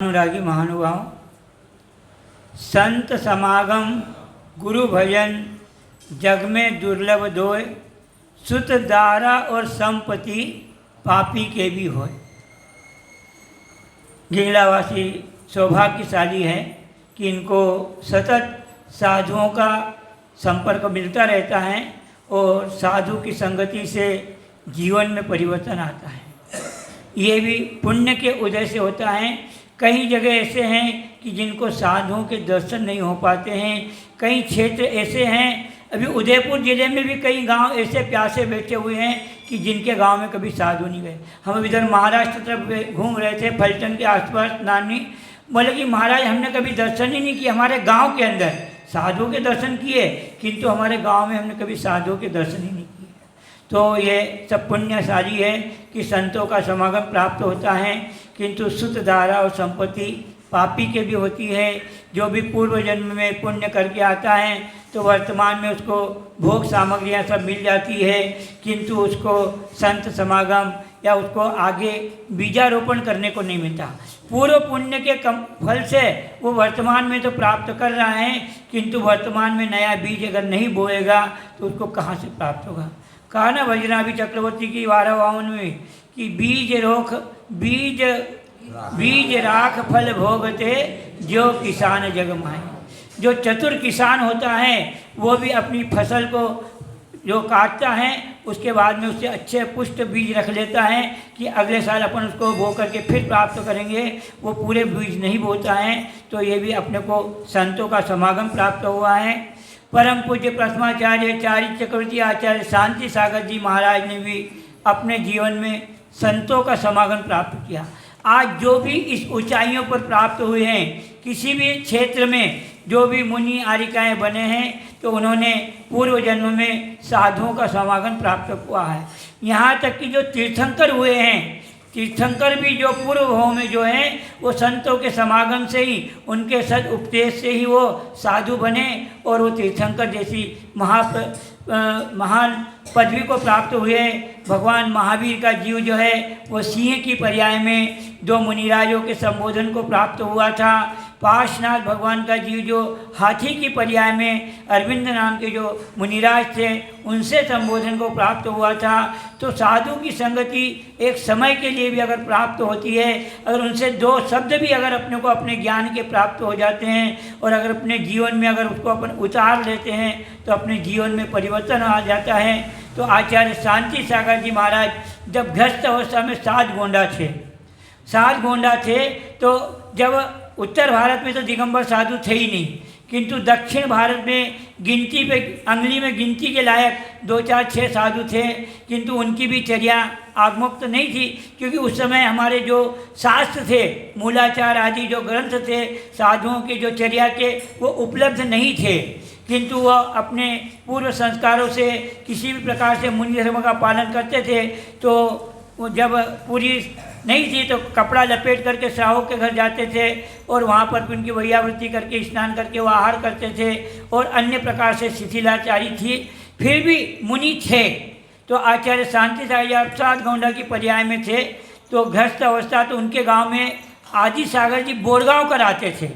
अनुरागी महानुभाव, संत समागम गुरु भजन जग में दुर्लभ दोय, सुत दारा और संपत्ति पापी के भी होय। गिंगलावासी सौभाग्यशाली है कि इनको सतत साधुओं का संपर्क मिलता रहता है और साधु की संगति से जीवन में परिवर्तन आता है। ये भी पुण्य के उदय से होता है। कई जगह ऐसे हैं कि जिनको साधुओं के दर्शन नहीं हो पाते हैं। कई क्षेत्र ऐसे हैं, अभी उदयपुर ज़िले में भी कई गांव ऐसे प्यासे बैठे हुए हैं कि जिनके गांव में कभी साधु नहीं गए। हम इधर महाराष्ट्र तरफ घूम रहे थे, फलटन के आसपास नानी, बोले कि महाराज हमने कभी दर्शन ही नहीं किए। हमारे गाँव के अंदर साधुओं के दर्शन किए, किंतु हमारे गाँव में हमने कभी साधुओं के दर्शन ही नहीं किए। तो ये सब पुण्यशाली है कि संतों का समागम प्राप्त होता है, किंतु सुत धारा और संपत्ति पापी के भी होती है। जो भी पूर्व जन्म में पुण्य करके आता है तो वर्तमान में उसको भोग सामग्रियां सब मिल जाती है, किंतु उसको संत समागम या उसको आगे बीजारोपण करने को नहीं मिलता। पूर्व पुण्य के फल से वो वर्तमान में तो प्राप्त कर रहा है, किंतु वर्तमान में नया बीज अगर नहीं बोएगा तो उसको कहाँ से प्राप्त होगा। कहा ना वज्रनाभि चक्रवर्ती की 1252 में कि बीज राख फल भोगते जो किसान जग माहे। जो चतुर किसान होता है वो भी अपनी फसल को जो काटता है उसके बाद में उससे अच्छे पुष्ट बीज रख लेता है कि अगले साल अपन उसको बो करके फिर प्राप्त करेंगे। वो पूरे बीज नहीं बोता है। तो ये भी अपने को संतों का समागम प्राप्त हुआ है। परम पूज्य प्रथमाचार्य चारी चक्रवर्ती आचार्य शांति सागर जी महाराज ने भी अपने जीवन में संतों का समागम प्राप्त किया। आज जो भी इस ऊंचाइयों पर प्राप्त हुए हैं, किसी भी क्षेत्र में जो भी मुनि आरिकाएँ बने हैं तो उन्होंने पूर्व जन्म में साधुओं का समागम प्राप्त हुआ है। यहाँ तक कि जो तीर्थंकर हुए हैं, तीर्थंकर भी जो पूर्व भाव में जो हैं वो संतों के समागम से ही, उनके सद उपदेश से ही वो साधु बने और वो तीर्थंकर जैसी महान पदवी को प्राप्त हुए। भगवान महावीर का जीव जो है वो सिंह की पर्याय में दो मुनिराजों के संबोधन को प्राप्त हुआ था। पार्श्वनाथ भगवान का जीव जो हाथी की पर्याय में अरविंद नाम के जो मुनिराज थे उनसे संबोधन को प्राप्त हुआ था। तो साधु की संगति एक समय के लिए भी अगर प्राप्त होती है, अगर उनसे दो शब्द भी अगर अपने को अपने ज्ञान के प्राप्त हो जाते हैं और अगर अपने जीवन में अगर उसको अपन उतार लेते हैं तो अपने जीवन में परिवर्तन आ जाता है। तो आचार्य शांति सागर जी महाराज जब ग्रस्त अवस्था में 7 गोंडा थे, तो जब उत्तर भारत में तो दिगंबर साधु थे ही नहीं, किंतु दक्षिण भारत में गिनती पे अंगली में गिनती के लायक 2, 4, 6 साधु थे, किंतु उनकी भी चर्या आगमुक्त नहीं थी, क्योंकि उस समय हमारे जो शास्त्र थे, मूलाचार आदि जो ग्रंथ थे साधुओं के जो चर्या के वो उपलब्ध नहीं थे। किंतु वह अपने पूर्व संस्कारों से किसी भी प्रकार से मुनि धर्म का पालन करते थे। तो वो जब पूरी नहीं थी तो कपड़ा लपेट करके श्रावक के घर जाते थे और वहाँ पर उनकी वैयावृत्ति करके स्नान करके वो आहार करते थे और अन्य प्रकार से शिथिलाचारी थी, फिर भी मुनि थे। तो आचार्य शांति सागर 7 गोंडा की पर्याय में थे। तो गृहस्थ अवस्था तो उनके गांव में आदि सागर जी बोरगांव कराते थे।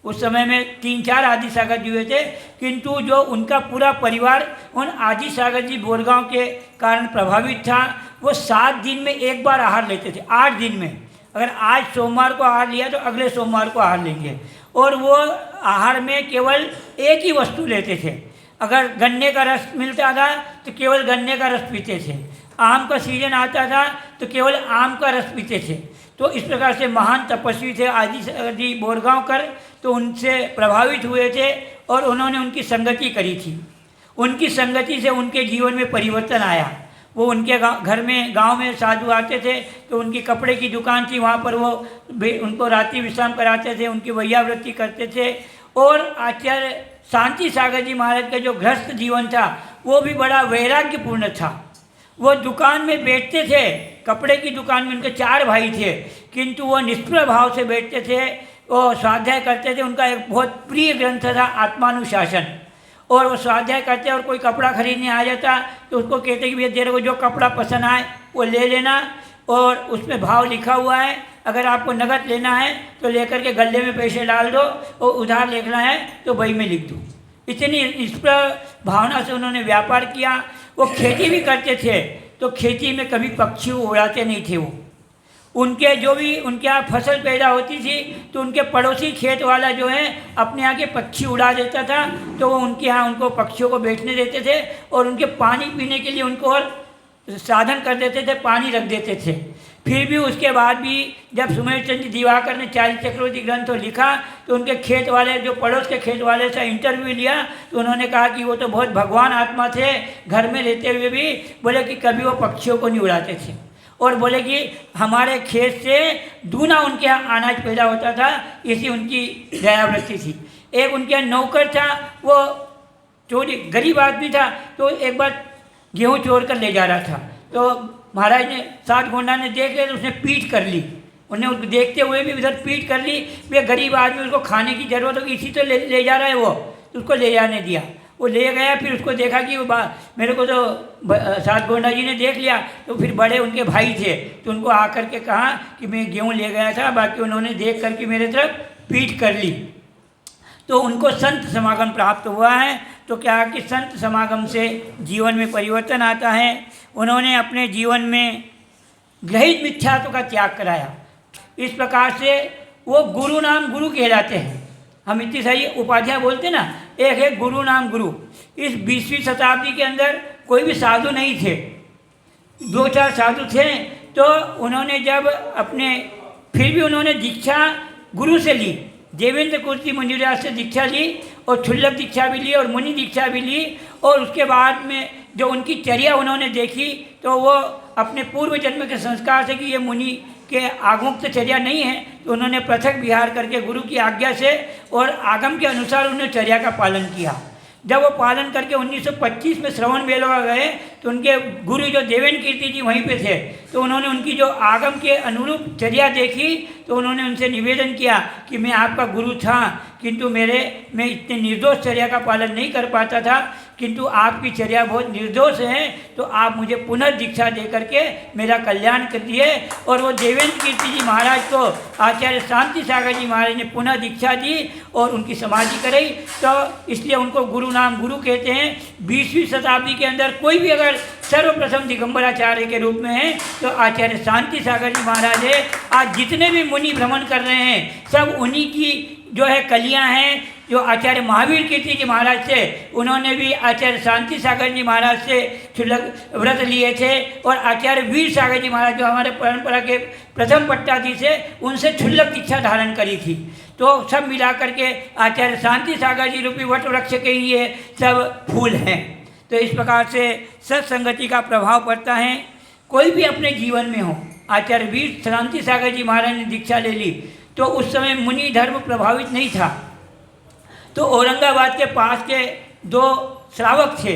उस समय में 3-4 आदि सागर जी हुए थे, किंतु जो उनका पूरा परिवार उन आदि सागर जी बोरगांव के कारण प्रभावित था। वो 7 दिन में एक बार आहार लेते थे। 8 दिन में अगर आज सोमवार को आहार लिया तो अगले सोमवार को आहार लेंगे, और वो आहार में केवल एक ही वस्तु लेते थे। अगर गन्ने का रस मिलता था तो केवल गन्ने का रस पीते थे, आम का सीजन आता था तो केवल आम का रस पीते थे। तो इस प्रकार से महान तपस्वी थे आदि जी बोरगांव कर, तो उनसे प्रभावित हुए थे और उन्होंने उनकी संगति करी थी। उनकी संगति से उनके जीवन में परिवर्तन आया। वो उनके घर में गांव में साधु आते थे तो उनकी कपड़े की दुकान थी, वहाँ पर वो उनको रात्रि विश्राम कराते थे, उनकी वैयावृत्ति करते थे। और आचार्य शांति सागर जी महाराज का जो गृहस्थ जीवन था वो भी बड़ा वैराग्यपूर्ण था। वो दुकान में बैठते थे, कपड़े की दुकान में, उनके 4 भाई थे, किंतु वो निष्प्रभ भाव से बैठते थे, वो स्वाध्याय करते थे। उनका एक बहुत प्रिय ग्रंथ था आत्मानुशासन, और वो स्वाध्याय करते और कोई कपड़ा खरीदने आ जाता तो उसको कहते कि भैया तेरे को जो कपड़ा पसंद आए वो ले लेना, और उसमें भाव लिखा हुआ है अगर आपको नकद लेना है तो लेकर के गले में पैसे डाल दो, और उधार लेना है तो बही में लिख दो। इतनी इस पर भावना से उन्होंने व्यापार किया। वो खेती भी करते थे, तो खेती में कभी पक्षी उड़ाते नहीं थे। वो उनके जो भी उनके यहाँ फसल पैदा होती थी तो उनके पड़ोसी खेत वाला जो है अपने यहाँ के पक्षी उड़ा देता था, तो वो उनके यहाँ उनको पक्षियों को बैठने देते थे और उनके पानी पीने के लिए उनको और साधन कर देते थे, पानी रख देते थे। फिर भी उसके बाद भी जब सुमेर चंद दिवाकर ने 40 चक्रवर्ती ग्रंथ लिखा तो उनके खेत वाले जो पड़ोस के खेत वाले से इंटरव्यू लिया तो उन्होंने कहा कि वो तो बहुत भगवान आत्मा थे, घर में रहते हुए भी बोले कि कभी वो पक्षियों को नहीं उड़ाते थे, और बोले कि हमारे खेत से दूना उनके यहाँ अनाज पैदा होता था, इसी उनकी दयावृत्ति थी। एक उनके नौकर था, वो चोरी गरीब आदमी था, तो एक बार गेहूँ चोर कर ले जा रहा था, तो महाराज ने सात गोंडा ने देख लिया तो उसने पीट कर ली। उन्हें उसको देखते हुए भी उधर पीट कर ली। वे गरीब आदमी, उसको खाने की ज़रूरत होगी, इसी तो ले जा रहा है वो, तो उसको ले जाने दिया। वो ले गया, फिर उसको देखा कि वो मेरे को तो सात गोंडा जी ने देख लिया, तो फिर बड़े उनके भाई थे तो उनको आकर के कहा कि मैं गेहूँ ले गया था, बाकी उन्होंने देख करके मेरे तरफ पीट कर ली। तो उनको संत समागम प्राप्त हुआ है। तो क्या कि संत समागम से जीवन में परिवर्तन आता है। उन्होंने अपने जीवन में ग्रहित मिथ्यात्व का त्याग कराया। इस प्रकार से वो गुरु नाम गुरु कहलाते हैं। हम इतनी सारी उपाधियाँ बोलते ना, एक है गुरु नाम गुरु। इस 20वीं शताब्दी के अंदर कोई भी साधु नहीं थे, 2-4 साधु थे, तो उन्होंने जब अपने फिर भी उन्होंने दीक्षा गुरु से ली। देवेंद्र कीर्ति मुनिराज से दीक्षा ली और क्षुल्लक दीक्षा भी ली और मुनि दीक्षा भी ली। और उसके बाद में जो उनकी चर्या उन्होंने देखी तो वो अपने पूर्व जन्म के संस्कार से कि ये मुनि के आगमुक्त चर्या नहीं है, तो उन्होंने पृथक विहार करके गुरु की आज्ञा से और आगम के अनुसार उन्होंने चर्या का पालन किया। जब वो पालन करके 1925 में श्रवण बेलवा गए तो उनके गुरु जो देवेंद्र कीर्ति जी वहीं पे थे, तो उन्होंने उनकी जो आगम के अनुरूप चर्या देखी तो उन्होंने उनसे निवेदन किया कि मैं आपका गुरु था, किंतु मैं इतने निर्दोष चर्या का पालन नहीं कर पाता था, किंतु आपकी चर्या बहुत निर्दोष है, तो आप मुझे पुनर्दीक्षा दे करके मेरा कल्याण कर दिए। और वो देवेंद्र कीर्ति जी महाराज को आचार्य शांति सागर जी महाराज ने पुनः दीक्षा दी और उनकी समाधि कराई। तो इसलिए उनको गुरु नाम गुरु कहते हैं। 20वीं शताब्दी के अंदर कोई भी अगर सर्वप्रथम दिगंबराचार्य के रूप में है तो आचार्य शांति सागर जी महाराज है। आज जितने भी मुनि भ्रमण कर रहे हैं सब उन्हीं की जो है कलियां हैं। जो आचार्य महावीर कीर्ति जी महाराज थे उन्होंने भी आचार्य शांति सागर जी महाराज से क्षुल्लक व्रत लिए थे, और आचार्य वीर सागर जी महाराज जो हमारे परंपरा के प्रथम पट्टाधीश थे उनसे क्षुल्लक दीक्षा धारण करी थी। तो सब मिला करके आचार्य शांति सागर जी रूपी वट वृक्ष के ही ये सब फूल हैं। तो इस प्रकार से सत्संगति का प्रभाव पड़ता है। कोई भी अपने जीवन में हो, आचार्य वीर शांति सागर जी महाराज ने दीक्षा ले ली तो उस समय मुनि धर्म प्रभावित नहीं था, तो औरंगाबाद के पास के 2 श्रावक थे,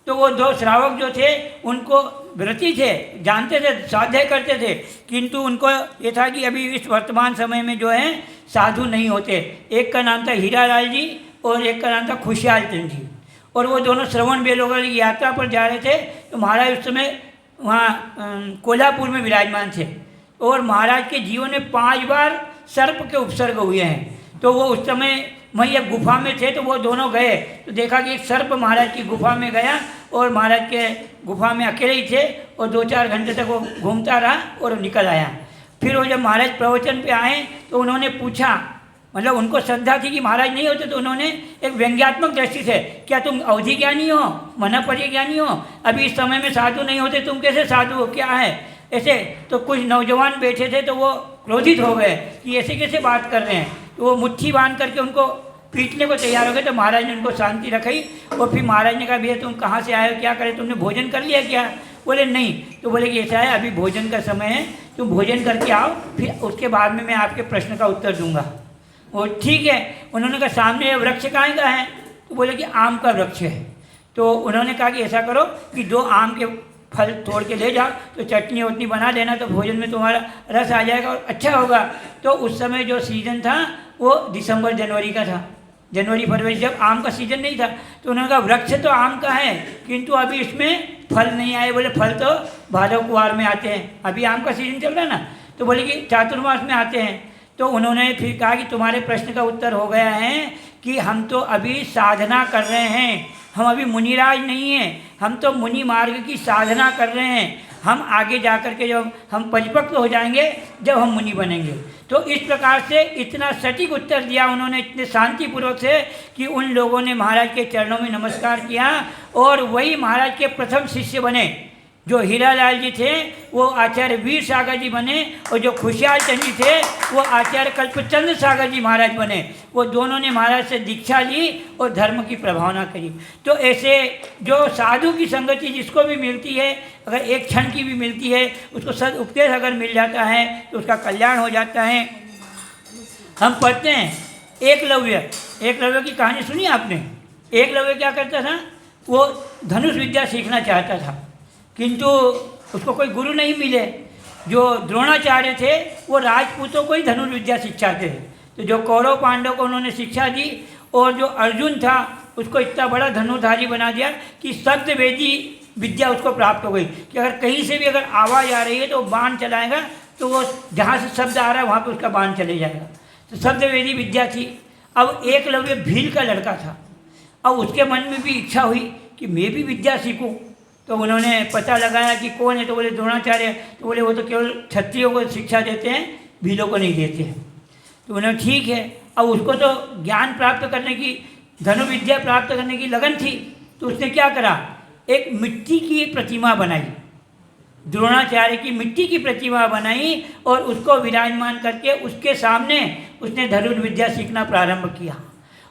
तो वो 2 श्रावक जो थे उनको व्रती थे, जानते थे, स्वाध्याय करते थे, किंतु उनको ये था कि अभी इस वर्तमान समय में जो है साधु नहीं होते। एक का नाम था हीरालाल जी और एक का नाम था खुशहाल चंद जी, और वो दोनों श्रवण बेलोगढ़ की यात्रा पर जा रहे थे। तो महाराज उस समय वहाँ कोल्हापुर में विराजमान थे, और महाराज के जीवन में 5 बार सर्प के उपसर्ग हुए हैं। तो वो उस समय वहीं एक गुफा में थे, तो वो दोनों गए तो देखा कि एक सर्प महाराज की गुफा में गया और महाराज के गुफा में अकेले ही थे, और 2-4 घंटे तक वो घूमता रहा और निकल आया। फिर वो जब महाराज प्रवचन पे आए तो उन्होंने पूछा, मतलब उनको श्रद्धा थी कि महाराज नहीं होते, तो उन्होंने एक व्यंग्यात्मक दृष्टि से, क्या तुम अवधि ज्ञानी हो, मनपर्य ज्ञानी हो, अभी इस समय में साधु नहीं होते, तुम कैसे साधु हो, क्या है ऐसे। तो कुछ नौजवान बैठे थे तो वो क्रोधित हो गए कि ऐसे कैसे बात कर रहे हैं, तो वो मुट्ठी बांध करके उनको पीटने को तैयार हो गए। तो महाराज ने उनको शांति रखाई, और फिर महाराज ने कहा भैया तुम कहाँ से आए हो, क्या करे, तुमने भोजन कर लिया क्या? बोले नहीं। तो बोले कि ऐसा है, अभी भोजन का समय है, तुम भोजन करके आओ, फिर उसके बाद में मैं आपके प्रश्न का उत्तर दूंगा। वो ठीक है। उन्होंने कहा सामने वृक्ष कहाँ का है? तो बोले कि आम का वृक्ष है। तो उन्होंने कहा कि ऐसा करो कि 2 आम के फल तोड़ के ले जाओ, तो चटनी वटनी बना लेना, तो भोजन में तुम्हारा रस आ जाएगा और अच्छा होगा। तो उस समय जो सीज़न था वो दिसंबर जनवरी का था, जनवरी फरवरी, जब आम का सीज़न नहीं था। तो उन्होंने कहा वृक्ष तो आम का है, किंतु अभी इसमें फल नहीं आए। बोले फल तो भादव कुआर में आते हैं, अभी आम का सीज़न चल रहा है ना। तो बोले कि चातुर्मास में आते हैं। तो उन्होंने फिर कहा कि तुम्हारे प्रश्न का उत्तर हो गया है कि हम तो अभी साधना कर रहे हैं, हम अभी मुनिराज नहीं हैं, हम तो मुनि मार्ग की साधना कर रहे हैं। हम आगे जा कर के जब हम परिपक्व हो जाएंगे, जब हम मुनि बनेंगे। तो इस प्रकार से इतना सटीक उत्तर दिया उन्होंने, इतने शांतिपूर्वक से, कि उन लोगों ने महाराज के चरणों में नमस्कार किया और वही महाराज के प्रथम शिष्य बने। जो हीरालाल जी थे वो आचार्य वीर सागर जी बने, और जो खुशहाल चंद जी थे वो आचार्य कल्पचंद्र सागर जी महाराज बने। वो दोनों ने महाराज से दीक्षा ली और धर्म की प्रभावना करी। तो ऐसे जो साधु की संगति जिसको भी मिलती है, अगर एक क्षण की भी मिलती है, उसको सदुपदेश अगर मिल जाता है तो उसका कल्याण हो जाता है। हम पढ़ते हैं एकलव्य की कहानी सुनी आपने। एकलव्य क्या करता था? वो धनुष विद्या सीखना चाहता था, किंतु उसको कोई गुरु नहीं मिले। जो द्रोणाचार्य थे वो राजपूतों को ही धनुर्विद्या सिखाते थे। तो जो कौरव पांडव को उन्होंने शिक्षा दी, और जो अर्जुन था उसको इतना बड़ा धनुर्धारी बना दिया कि शब्द वेदी विद्या उसको प्राप्त हो गई, कि अगर कहीं से भी अगर आवाज़ आ रही है तो बाण चलाएगा, तो वो जहाँ से शब्द आ रहा है वहाँ पे उसका बाण चले जाएगा। तो शब्द वेदी विद्या थी। अब एकलव्य भील का लड़का था। अब उसके मन में भी इच्छा हुई कि मैं भी विद्या सीखूं। तो उन्होंने पता लगाया कि कौन है, तो बोले द्रोणाचार्य। तो बोले वो तो केवल क्षत्रियों को शिक्षा देते हैं, भीलों को नहीं देते हैं। तो उन्होंने ठीक है। अब उसको तो ज्ञान प्राप्त करने की, धनुर्विद्या प्राप्त करने की लगन थी। तो उसने क्या करा, एक मिट्टी की प्रतिमा बनाई, द्रोणाचार्य की मिट्टी की प्रतिमा बनाई, और उसको विराजमान करके उसके सामने उसने धनुर्विद्या सीखना प्रारंभ किया।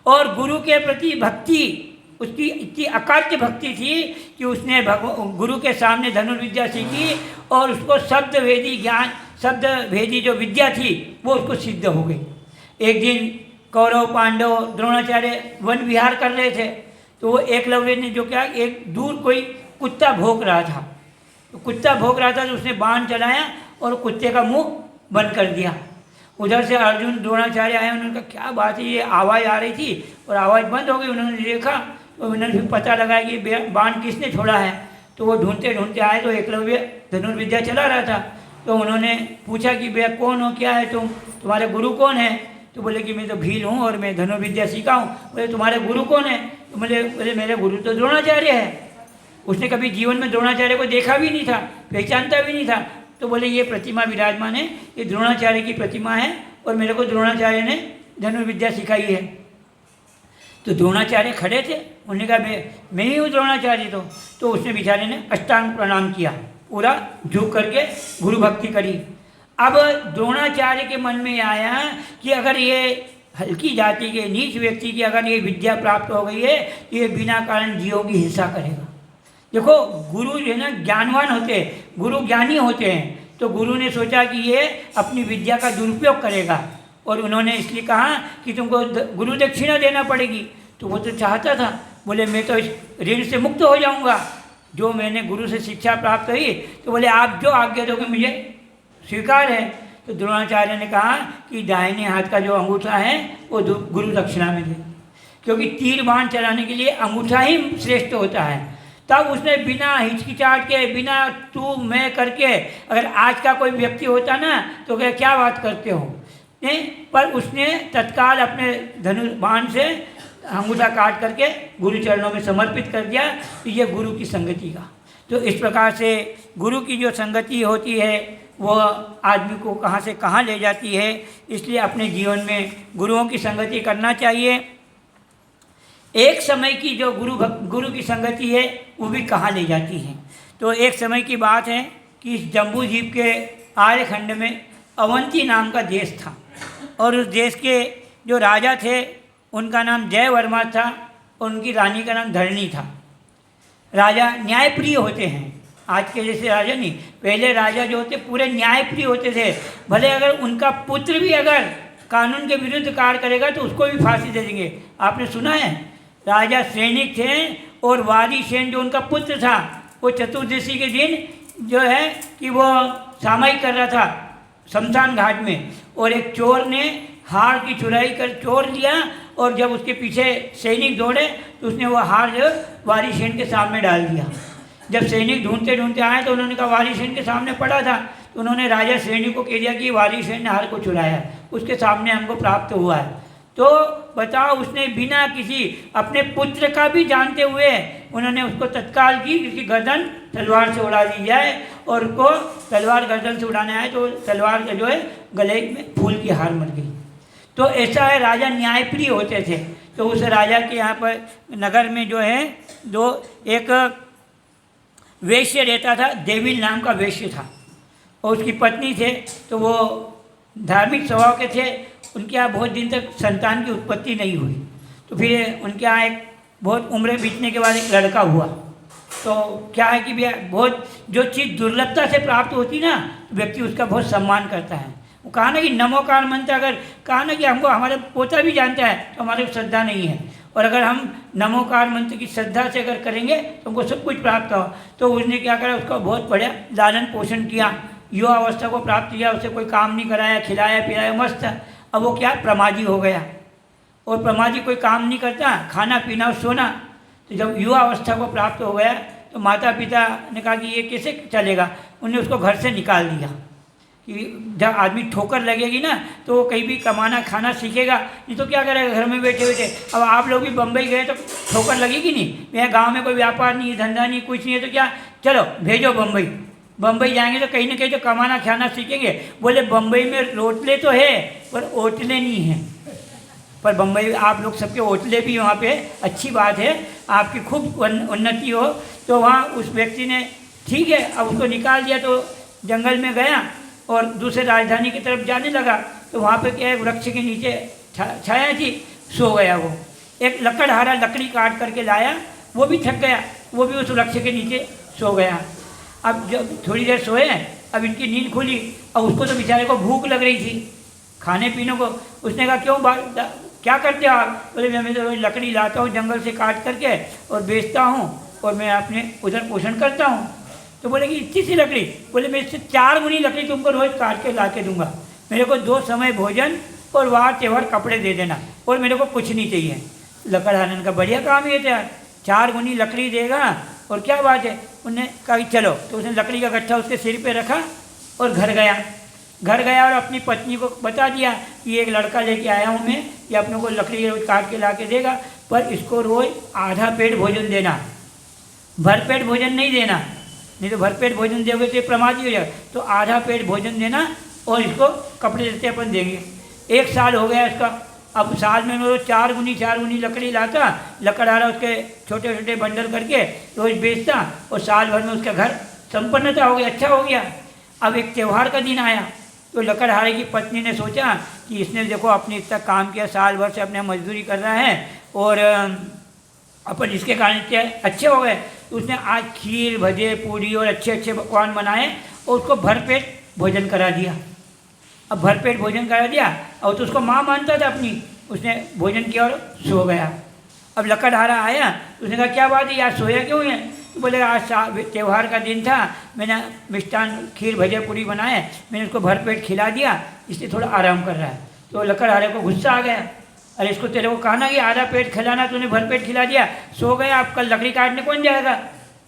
और गुरु के प्रति भक्ति उसकी इतनी अकाट्य भक्ति थी कि उसने गुरु के सामने धनुर्विद्या सीखी, और उसको शब्द वेदी ज्ञान, शब्द वेदी जो विद्या थी वो उसको सिद्ध हो गई। एक दिन कौरव पांडव द्रोणाचार्य वन विहार कर रहे थे, तो वो एकलव्य ने जो क्या, एक दूर कोई कुत्ता भौंक रहा था। तो कुत्ता भौंक रहा था तो उसने बाण चलाया और कुत्ते का मुंह बंद कर दिया। उधर से अर्जुन द्रोणाचार्य आए, उन्होंने कहा क्या बात है, ये आवाज़ आ रही थी और आवाज़ बंद हो गई। उन्होंने देखा तो उन्होंने फिर पता लगाया कि बाण किसने छोड़ा है। तो वो ढूंढते ढूंढते आए तो एकलव्य धनुर्विद्या चला रहा था। तो उन्होंने पूछा कि भैया कौन हो, क्या है तुम, तुम्हारे गुरु कौन है? तो बोले कि मैं तो भील हूँ और मैं धनुर्विद्या सीखा हूँ। बोले तुम्हारे गुरु कौन है? तो बोले मेरे गुरु तो द्रोणाचार्य है। उसने कभी जीवन में द्रोणाचार्य को देखा भी नहीं था, पहचानता भी नहीं था। तो बोले ये प्रतिमा विराजमान है, ये द्रोणाचार्य की प्रतिमा है, और मेरे को द्रोणाचार्य ने धनुर्विद्या सिखाई है। तो द्रोणाचार्य खड़े थे, उन्होंने कहा मैं ही हूँ द्रोणाचार्य। तो उसने बेचारे ने अष्टांग प्रणाम किया, पूरा झुक करके गुरु भक्ति करी। अब द्रोणाचार्य के मन में आया कि अगर ये हल्की जाति के नीच व्यक्ति की अगर ये विद्या प्राप्त हो गई है, तो ये बिना कारण जीवों की हिंसा करेगा। देखो गुरु जो है ना ज्ञानवान होते हैं, गुरु ज्ञानी होते हैं। तो गुरु ने सोचा कि ये अपनी विद्या का दुरुपयोग करेगा, और उन्होंने इसलिए कहा कि तुमको गुरु दक्षिणा देना पड़ेगी। तो वो तो चाहता था, बोले मैं तो इस ऋण से मुक्त हो जाऊंगा जो मैंने गुरु से शिक्षा प्राप्त हुई। तो बोले आप जो आज्ञा दोगे मुझे स्वीकार है। तो द्रोणाचार्य ने कहा कि दाहिने हाथ का जो अंगूठा है वो गुरु दक्षिणा में दे, क्योंकि तीर बाण चलाने के लिए अंगूठा ही श्रेष्ठ होता है। तब उसने बिना हिचकिचाहट के, बिना तू मैं करके, अगर आज का कोई व्यक्ति होता ना तो क्या बात करते हो, नहीं, पर उसने तत्काल अपने धनुष बाण से अंगूठा काट करके गुरु चरणों में समर्पित कर दिया। तो ये गुरु की संगति का। तो इस प्रकार से गुरु की जो संगति होती है वो आदमी को कहाँ से कहाँ ले जाती है। इसलिए अपने जीवन में गुरुओं की संगति करना चाहिए। एक समय की जो गुरु की संगति है वो भी कहाँ ले जाती है। तो एक समय की बात है कि इस जम्बूद्वीप के आर्यखंड में अवंती नाम का देश था, और उस देश के जो राजा थे उनका नाम जयवर्मा था, और उनकी रानी का नाम धरणी था। राजा न्यायप्रिय होते हैं, आज के जैसे राजा नहीं। पहले राजा जो होते पूरे न्यायप्रिय होते थे। भले अगर उनका पुत्र भी अगर कानून के विरुद्ध कार्य करेगा तो उसको भी फांसी दे देंगे। आपने सुना है, राजा सैनिक थे, और वारीसेन जो उनका पुत्र था वो चतुर्दशी के दिन जो है कि वो सामाई कर रहा था शमशान घाट में, और एक चोर ने हार की चुराई कर चोर लिया, और जब उसके पीछे सैनिक दौड़े तो उसने वो हार जो वारीसेन के सामने डाल दिया। जब सैनिक ढूंढते ढूंढते आए तो उन्होंने कहा वारीसेन के सामने पड़ा था। तो तो उन्होंने राजा श्रेणी को कह दिया कि वाली श्रेणी ने हार को चुराया, उसके सामने हमको प्राप्त हुआ है। तो बताओ, उसने बिना किसी अपने पुत्र का भी जानते हुए उन्होंने उसको तत्काल की उसकी गर्दन तलवार से उड़ा दी जाए, और उसको तलवार गर्दन से उड़ाने आए तो तलवार का जो है गले में फूल की हार मर गई। तो ऐसा है, राजा न्यायप्रिय होते थे। तो उस राजा के यहाँ पर नगर में जो है एक वैश्य रहता था, देविल नाम का वैश्य था, और उसकी पत्नी थे। तो वो धार्मिक स्वभाव के थे। उनके यहाँ बहुत दिन तक संतान की उत्पत्ति नहीं हुई। तो फिर उनके यहाँ एक बहुत उम्र बीतने के बाद एक लड़का हुआ। तो क्या है कि भैया बहुत जो चीज़ दुर्लभता से प्राप्त होती ना, व्यक्ति उसका बहुत सम्मान करता है। वो कहा ना कि नमोकार मंत्र, अगर कहा ना कि हमको हमारे पोता भी जानता है तो हमारे को श्रद्धा नहीं है, और अगर हम नमोकार मंत्र की श्रद्धा से अगर करेंगे तो हमको सब कुछ प्राप्त हो। तो उसने क्या करा, उसका बहुत बढ़िया लालन पोषण किया, युवा अवस्था को प्राप्त किया, उससे कोई काम नहीं कराया, खिलाया पिलाया, मस्त। अब वो क्या प्रमादी हो गया, और प्रमादी कोई काम नहीं करता, खाना पीना और सोना। तो जब युवा अवस्था को प्राप्त हो गया तो माता पिता ने कहा कि ये कैसे चलेगा, उन्हें उसको घर से निकाल दिया कि जब आदमी ठोकर लगेगी ना तो वो कहीं भी कमाना खाना सीखेगा, नहीं तो क्या करेगा घर में बैठे बैठे। अब आप लोग भी बम्बई गए तो ठोकर लगेगी नहीं, यहाँ गांव में कोई व्यापार नहीं, धंधा नहीं, कुछ नहीं है, तो क्या चलो भेजो बम्बई। बम्बई जाएंगे तो कहीं ना कहीं तो कमाना खाना सीखेंगे। बोले बम्बई में रोटले तो है पर ओटले नहीं हैं। पर बम्बई आप लोग सबके ओटले भी वहाँ पे अच्छी बात है, आपकी खूब उन्नति हो। तो वहाँ उस व्यक्ति ने ठीक है, अब उसको निकाल दिया। तो जंगल में गया और दूसरे राजधानी की तरफ जाने लगा। तो वहाँ पे क्या है, वृक्ष के नीचे छाया थी, सो गया। वो एक लकड़हारा लकड़ी काट करके लाया, वो भी थक गया, वो भी उस वृक्ष के नीचे सो गया। अब जब थोड़ी देर सोए, अब इनकी नींद खुली। अब उसको तो बेचारे को भूख लग रही थी खाने पीने को। उसने कहा क्यों क्या करते हो आप? बोले मैं तो लकड़ी लाता हूँ जंगल से काट करके और बेचता हूँ और मैं अपने उधर पोषण करता हूँ। तो बोले कि इतनी सी लकड़ी? बोले मैं इससे 4 गुनी लकड़ी तुमको रोज़ काट के ला के दूँगा। मेरे को 2 समय भोजन और वार त्योहार कपड़े दे देना, और मेरे को कुछ नहीं चाहिए। लकड़हारन का बढ़िया काम ये था, 4 गुनी लकड़ी देगा और क्या बात है। उन्होंने कहा कि चलो। तो उसने लकड़ी का गट्ठा उसके सिर पे रखा और घर गया और अपनी पत्नी को बता दिया कि एक लड़का लेके आया हूँ मैं, ये अपने को लकड़ी रोज काट के ला के देगा, पर इसको रोज आधा पेट भोजन देना, भरपेट भोजन नहीं देना, नहीं तो भरपेट भोजन दोगे तो ये प्रमादी हो जाएगा। तो आधा पेट भोजन देना और इसको कपड़े देते अपन देंगे। 1 साल हो गया इसका। अब साल में वो 4 गुनी लकड़ी लाता, लकड़हारा उसके छोटे छोटे बंडल करके रोज बेचता, और साल भर में उसका घर संपन्नता हो गया, अच्छा हो गया। अब एक त्यौहार का दिन आया तो लकड़हारे की पत्नी ने सोचा कि इसने देखो अपने इतना काम किया, साल भर से अपने मजदूरी कर रहा है और अपन इसके कारण इतने अच्छे हो गए। तो उसने आज खीर भजे पूड़ी और अच्छे अच्छे पकवान बनाए और उसको भरपेट भोजन करा दिया। अब भरपेट भोजन करा दिया और तो उसको माँ मानता था अपनी, उसने भोजन किया और सो गया। अब लकड़हारा आया, उसने कहा क्या बात है यार, सोया क्यों है? तो बोले आज त्यौहार का दिन था, मैंने मिष्ठान खीर भजे पूड़ी बनाए, मैंने उसको भरपेट खिला दिया, इसलिए थोड़ा आराम कर रहा है। तो लकड़हारे को गुस्सा आ गया, अरे इसको तेरे को कहा ना कि आधा पेट खिलाना, तूने भरपेट खिला दिया, सो गया, अब कल लकड़ी काटने कौन जाएगा?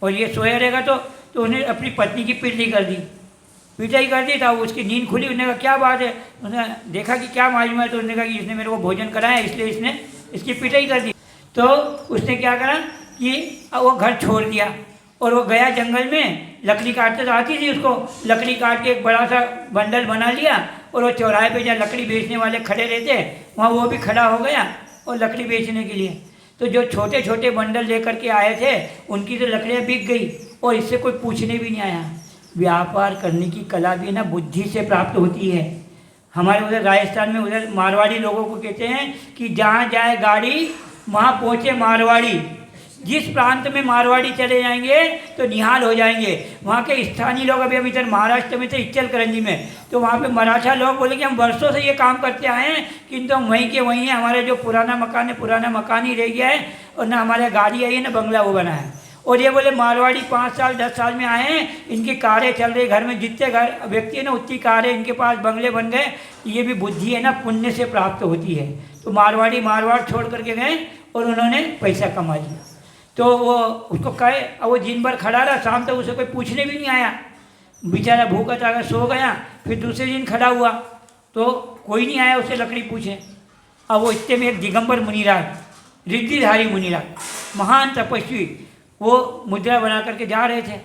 और ये सोया रहेगा। तो उन्हें अपनी पत्नी की पिटाई कर दी, था। उसकी नींद खुली, उसने कहा क्या बात है? उसने देखा कि क्या मालूम है, तो उसने कहा कि इसने मेरे को भोजन कराया इसलिए इसने इसकी पिटाई कर दी। तो उसने क्या करा कि वो घर छोड़ दिया और वो गया जंगल में, लकड़ी काटते तो आती थी उसको, लकड़ी काट के एक बड़ा सा बंडल बना लिया और वो चौराहे पे जहाँ लकड़ी बेचने वाले खड़े रहते वहाँ वो भी खड़ा हो गया और लकड़ी बेचने के लिए। तो जो छोटे छोटे बंडल लेकर के आए थे उनकी तो लकड़ियाँ बिक गई और इससे कोई पूछने भी नहीं आया। व्यापार करने की कला भी ना बुद्धि से प्राप्त होती है। हमारे उधर राजस्थान में उधर मारवाड़ी लोगों को कहते हैं कि जहाँ जाए गाड़ी वहाँ पहुँचे मारवाड़ी। जिस प्रांत में मारवाड़ी चले जाएंगे तो निहाल हो जाएंगे। वहाँ के स्थानीय लोग, अभी हम इधर महाराष्ट्र में थे इच्चलकरंजी में, तो वहाँ पे मराठा लोग बोले कि हम वर्षों से ये काम करते आए हैं किंतु हम वहीं के वहीं हैं, हमारे जो पुराना मकान है पुराना मकान ही रह गया है और ना हमारे गाड़ी आई है ना बंगला वो बना है। और ये बोले मारवाड़ी 5 साल 10 साल में आए हैं, इनकी कारें चल रही, घर में जितने घर व्यक्ति है ना उतनी कारें इनके पास, बंगले बन गए। ये भी बुद्धि है ना पुण्य से प्राप्त होती है। तो मारवाड़ी मारवाड़ छोड़ करके गए और उन्होंने पैसा कमा लिया। तो वो उसको कहे, अब वो दिन भर खड़ा रहा, शाम तक उसे कोई पूछने भी नहीं आया। बेचारा भूखा था, सो गया। फिर दूसरे दिन खड़ा हुआ तो कोई नहीं आया उसे लकड़ी पूछे। अब वो इतने में एक दिगंबर मुनिराज, रिद्धिधारी मुनिराज, महान तपस्वी, वो मुद्रा बना करके जा रहे थे।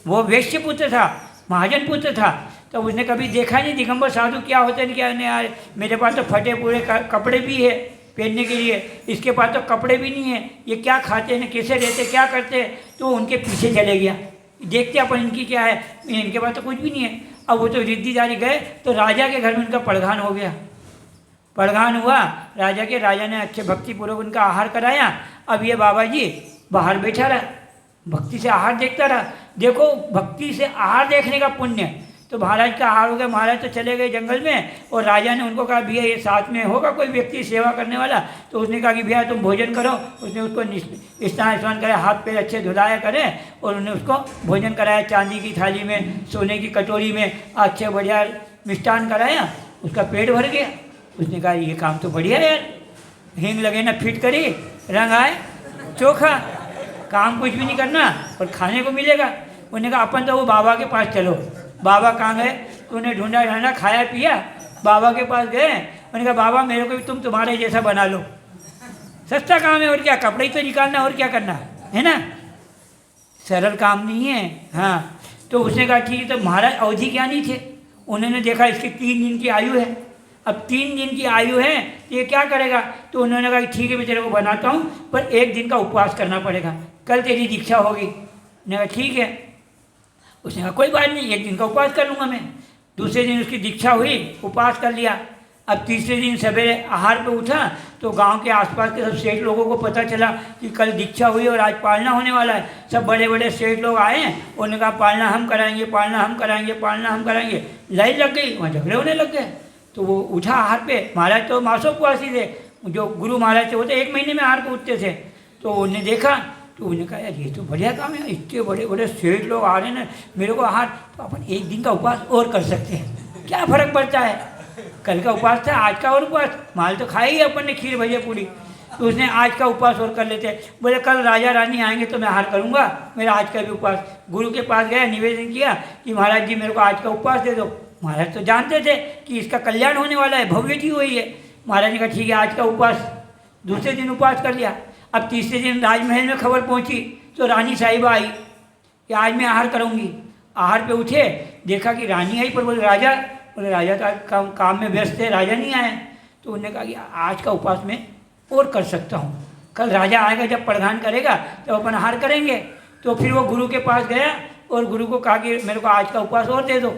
वो वैश्य पुत्र था, महाजन पुत्र था। तो उसने कभी देखा नहीं दिगंबर साधु क्या होते हैं, क्या नहीं यार, मेरे पास तो फटे पूरे कपड़े भी है पहनने के लिए, इसके पास तो कपड़े भी नहीं है, ये क्या खाते हैं, कैसे रहते, क्या करते हैं। तो उनके पीछे चले गया, देखते अपन इनकी क्या है, इनके पास तो कुछ भी नहीं है। अब वो तो रिद्धिधारी गए तो राजा के घर में उनका पड़घान हो गया। पड़घान हुआ राजा के, राजा ने अच्छे भक्तिपूर्वक उनका आहार कराया। अब ये बाबा जी बाहर बैठा रहा, भक्ति से आहार देखता रहा। देखो भक्ति से आहार देखने का पुण्य। तो महाराज का आहार हो गया, महाराज तो चले गए जंगल में, और राजा ने उनको कहा भैया ये साथ में होगा कोई व्यक्ति सेवा करने वाला। तो उसने कहा कि भैया तुम भोजन करो। उसने उसको स्नान कराया, हाथ पैर अच्छे धुलाया करें, और उन्होंने उसको भोजन कराया, चांदी की थाली में, सोने की कटोरी में अच्छे बढ़िया मिष्ठान कराया। उसका पेट भर गया। उसने कहा ये काम तो बढ़िया है यार, हींग लगे ना फिट करी, रंग आए चोखा, काम कुछ भी नहीं करना और खाने को मिलेगा। उन्होंने कहा अपन तो वो बाबा के पास चलो। बाबा कहाँ गए, तो उन्हें ढूंढा ढांढा, खाया पिया, बाबा के पास गए। उन्होंने कहा बाबा मेरे को भी तुम तुम्हारे जैसा बना लो, सस्ता काम है और क्या, कपड़े ही तो निकालना और क्या करना है ना, सरल काम नहीं है। हाँ, तो उसने कहा ठीक है। तो महाराज अवधि ज्ञानी थे, उन्होंने देखा इसकी 3 दिन की आयु है, अब 3 दिन की आयु है ये क्या करेगा। तो उन्होंने कहा ठीक है मैं तेरे को बनाता हूँ, पर 1 दिन का उपवास करना पड़ेगा, कल तेरी दीक्षा होगी। मैंने कहा ठीक है। उसने कहा कोई बात नहीं, 1 दिन का उपवास कर लूँगा मैं। दूसरे दिन उसकी दीक्षा हुई, उपवास कर लिया। अब तीसरे दिन सवेरे आहार पे उठा तो गांव के आसपास के सब सेठ लोगों को पता चला कि कल दीक्षा हुई और आज पालना होने वाला है। सब बड़े बड़े सेठ लोग आए, उन्होंने कहा पालना हम कराएंगे, पालना हम कराएंगे, पालना हम कराएंगे। लड़ाई लग गई, वहाँ झगड़े होने लग गए। तो वो उठा आहार पे, महाराज तो मासोपवासी थे, जो गुरु महाराज थे वो तो 1 महीने में आहार पे उठते थे। तो उन्हें देखा तो उन्हें कहा यार ये तो बढ़िया काम है, इतने बड़े बड़े सेठ लोग आ रहे हैं ना, मेरे को आहार, तो अपन 1 दिन का उपवास और कर सकते हैं, क्या फ़र्क पड़ता है। कल का उपवास था, आज का और उपवास, माल तो खाई ही अपन ने, खीर भजिया पूरी। तो उसने आज का उपवास और कर लेते। बोले कल राजा रानी आएंगे तो मैं आहार करूँगा, मेरा आज का भी उपवास। गुरु के पास गया, निवेदन किया कि महाराज जी मेरे को आज का उपवास दे दो। महाराज तो जानते थे कि इसका कल्याण होने वाला है, भव्य जी हुई है। महाराज ने कहा ठीक है आज का उपवास। दूसरे दिन उपवास कर लिया। अब तीसरे दिन राजमहल में खबर पहुंची तो रानी साहिबा आई कि आज मैं आहार करूंगी। आहार पे उठे, देखा कि रानी आई, पर बोले राजा तो काम में व्यस्त है, राजा नहीं आए। तो उन्होंने कहा कि आज का उपवास मैं और कर सकता हूँ, कल राजा आएगा जब प्रधान करेगा तब अपन आहार करेंगे। तो फिर वो गुरु के पास गया और गुरु को कहा कि मेरे को आज का उपवास और दे दो।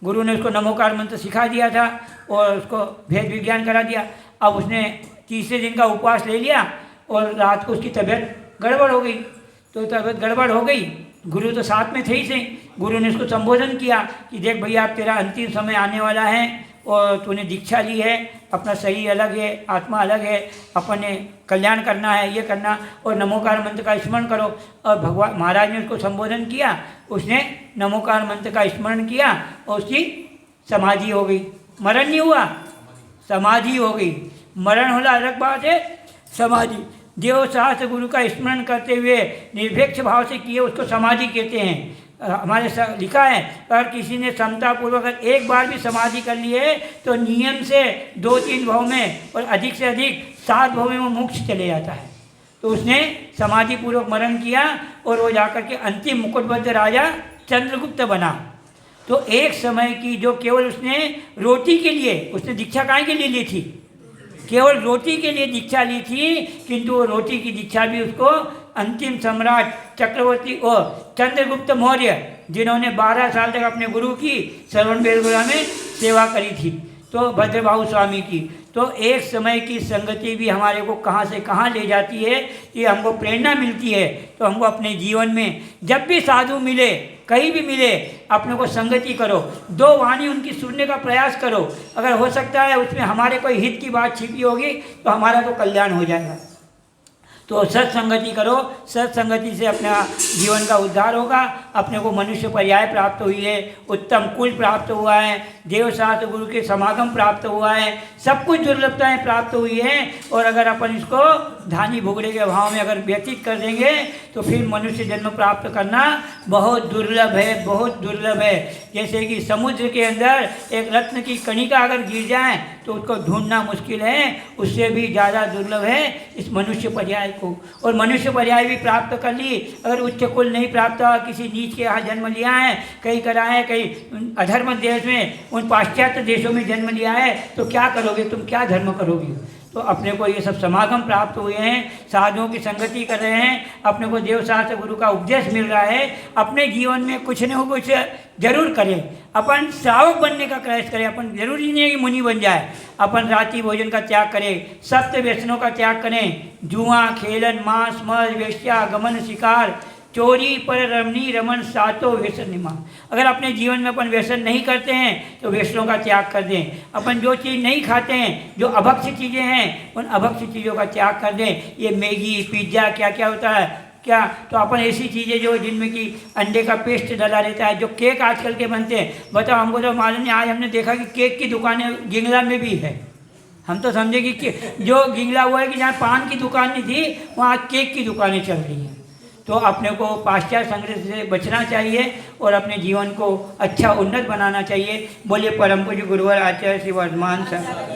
गुरु ने उसको नमोकार मंत्र सिखा दिया था और उसको भेद विज्ञान करा दिया। अब उसने तीसरे दिन का उपवास ले लिया और रात को उसकी तबीयत गड़बड़ हो गई। तो तबीयत गड़बड़ हो गई, गुरु तो साथ में थे ही सही। गुरु ने उसको संबोधन किया कि देख भैया अब तेरा अंतिम समय आने वाला है और तूने दीक्षा ली है, अपना शरीर अलग है, आत्मा अलग है, अपन ने कल्याण करना है, ये करना, और नमोकार मंत्र का स्मरण करो। और भगवान महाराज ने उसको संबोधन किया, उसने नमोकार मंत्र का स्मरण किया और उसकी समाधि हो गई। मरण नहीं हुआ, समाधि हो गई। मरण होना अलग बात है, समाधि देव सहस्त्र गुरु का स्मरण करते हुए निरपेक्ष भाव से किए उसको समाधि कहते हैं। हमारे लिखा है अगर किसी ने समतापूर्वक एक बार भी समाधि कर ली है तो नियम से 2-3 भाव में और अधिक से अधिक 7 भाव में वो मोक्ष चले जाता है। तो उसने समाधि पूर्वक मरण किया और वो जाकर के अंतिम मुकुटबद्ध राजा चंद्रगुप्त बना। तो एक समय की जो केवल उसने रोटी के लिए, उसने दीक्षा काय के लिए ली थी, केवल रोटी के लिए दीक्षा ली थी, किंतु वो रोटी की दीक्षा भी उसको अंतिम सम्राट चक्रवर्ती और चंद्रगुप्त मौर्य, जिन्होंने 12 साल तक अपने गुरु की श्रवण बेलगोला में सेवा करी थी, तो भद्रबाहु स्वामी की। तो एक समय की संगति भी हमारे को कहाँ से कहाँ ले जाती है कि हमको प्रेरणा मिलती है। तो हमको अपने जीवन में जब भी साधु मिले, कहीं भी मिले, अपने को संगति करो, 2 वाणी उनकी सुनने का प्रयास करो। अगर हो सकता है उसमें हमारे कोई हित की बात छिपी होगी तो हमारा तो कल्याण हो जाएगा। तो सत्संगति करो, सत्संगति से अपना जीवन का उद्धार होगा। अपने को मनुष्य पर्याय प्राप्त हुई है, उत्तम कुल प्राप्त हुआ है, देव शास्त्र गुरु के समागम प्राप्त हुआ है, सब कुछ दुर्लभताएं प्राप्त हुई हैं। और अगर अपन इसको धानी भुगड़े के भाव में अगर व्यतीत कर देंगे तो फिर मनुष्य जन्म प्राप्त करना बहुत दुर्लभ है, बहुत दुर्लभ है। जैसे कि समुद्र के अंदर एक रत्न की कणिका अगर गिर जाए तो उसको ढूंढना मुश्किल है, उससे भी ज़्यादा दुर्लभ है इस मनुष्य पर्याय को। और मनुष्य पर्याय भी प्राप्त कर ली, अगर उच्च कुल नहीं प्राप्त हुआ, किसी नीच के यहाँ जन्म लिया है, कहीं करा है, कहीं अधर्म देश में, उन पाश्चात्य देशों में जन्म लिया है, तो क्या करोगे तुम, क्या धर्म करोगे। तो अपने को ये सब समागम प्राप्त हुए हैं, साधुओं की संगति कर रहे हैं, अपने को देव शास्त्र गुरु का उपदेश मिल रहा है। अपने जीवन में कुछ न कुछ जरूर करें, अपन श्रावक बनने का प्रयास करें। अपन जरूरी नहीं है कि मुनि बन जाए, अपन रात्रि भोजन का त्याग करें, सत्य व्यसनों का त्याग करें, जुआ खेलन मांस मद वेश्या गमन शिकार चोरी पर रमणी रमन सातो व्यसन निमा। अगर अपने जीवन में अपन व्यसन नहीं करते हैं तो व्यसनों का त्याग कर दें। अपन जो चीज़ नहीं खाते हैं, जो अभक्ष्य चीज़ें हैं, उन अभक्ष्य चीज़ों का त्याग कर दें। ये मैगी पिज्ज़ा क्या क्या होता है क्या, तो अपन ऐसी चीज़ें जो जिनमें कि अंडे का पेस्ट डाला रहता है, जो केक आजकल के बनते हैं, बताओ हमको तो मालूम नहीं। आज हमने देखा कि केक की दुकानें गिंगला में भी है। हम तो समझे कि जो गिंगला हुआ है कि जहाँ पान की दुकान नहीं थी वहाँ केक की दुकानें चल रही हैं। तो अपने को पाश्चात्य संस्कृति से बचना चाहिए और अपने जीवन को अच्छा उन्नत बनाना चाहिए। बोलिए परम पूज्य गुरुवर आचार्य श्री वर्धमान सर।